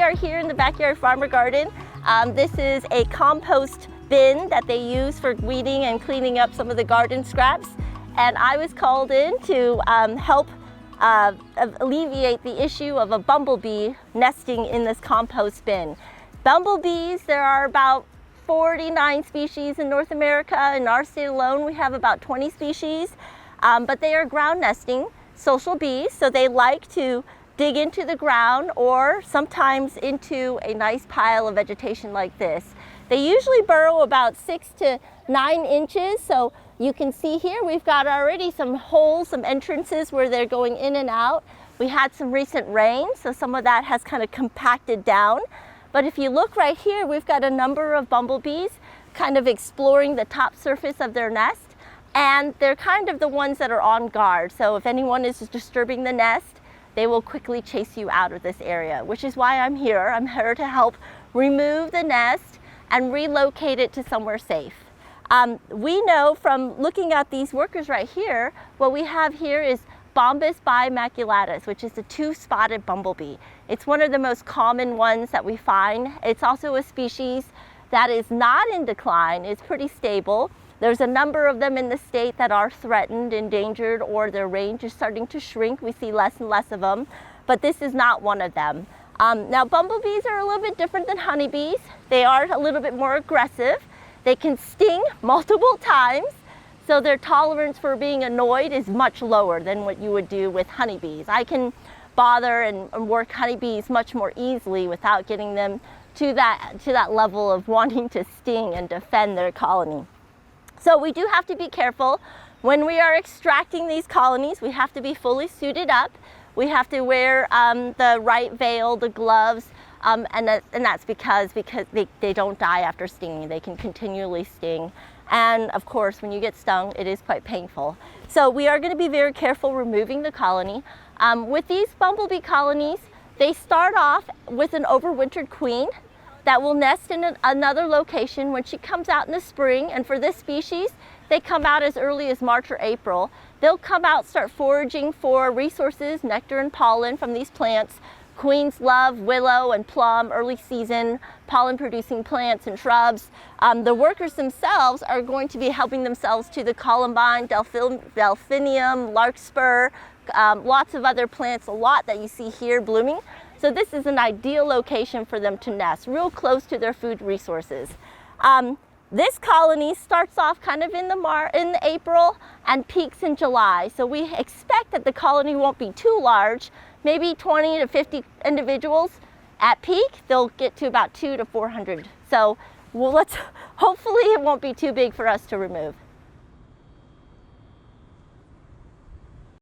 are here in the backyard farmer garden. This is a compost bin that they use for weeding and cleaning up some of the garden scraps. And I was called in to help alleviate the issue of a bumblebee nesting in this compost bin. Bumblebees, there are about 49 species in North America. In our state alone, we have about 20 species, but they are ground nesting social bees, so they like to dig into the ground or sometimes into a nice pile of vegetation like this. They usually burrow about 6 to 9 inches, so you can see here we've got already some holes, some entrances where they're going in and out. We had some recent rain, so some of that has kind of compacted down. But if you look right here, we've got a number of bumblebees kind of exploring the top surface of their nest, and they're kind of the ones that are on guard. So if anyone is disturbing the nest, they will quickly chase you out of this area, which is why I'm here. I'm here to help remove the nest and relocate it to somewhere safe. We know from looking at these workers right here, what we have here is Bombus bimaculatus, which is a two-spotted bumblebee. It's one of the most common ones that we find. It's also a species that is not in decline. It's pretty stable. There's a number of them in the state that are threatened, endangered, or their range is starting to shrink. We see less and less of them, but this is not one of them. Now, bumblebees are a little bit different than honeybees. They are a little bit more aggressive. They can sting multiple times, so their tolerance for being annoyed is much lower than what you would do with honeybees. I can bother and work honeybees much more easily without getting them to that level of wanting to sting and defend their colony. So we do have to be careful. When we are extracting these colonies, we have to be fully suited up. We have to wear the right veil, the gloves, and that's because they don't die after stinging. They can continually sting. And of course, when you get stung, it is quite painful. So we are going to be very careful removing the colony. With these bumblebee colonies, they start off with an overwintered queen that will nest in another location when she comes out in the spring. And for this species, they come out as early as March or April. They'll come out, start foraging for resources, nectar and pollen from these plants. Queens love willow and plum, early season pollen-producing plants and shrubs. The workers themselves are going to be helping themselves to the columbine, delphinium, larkspur, lots of other plants, a lot that you see here blooming. So this is an ideal location for them to nest, real close to their food resources. This colony starts off kind of in April and peaks in July. So we expect that the colony won't be too large, maybe 20 to 50 individuals. At peak, they'll get to about 200 to 400. So hopefully it won't be too big for us to remove.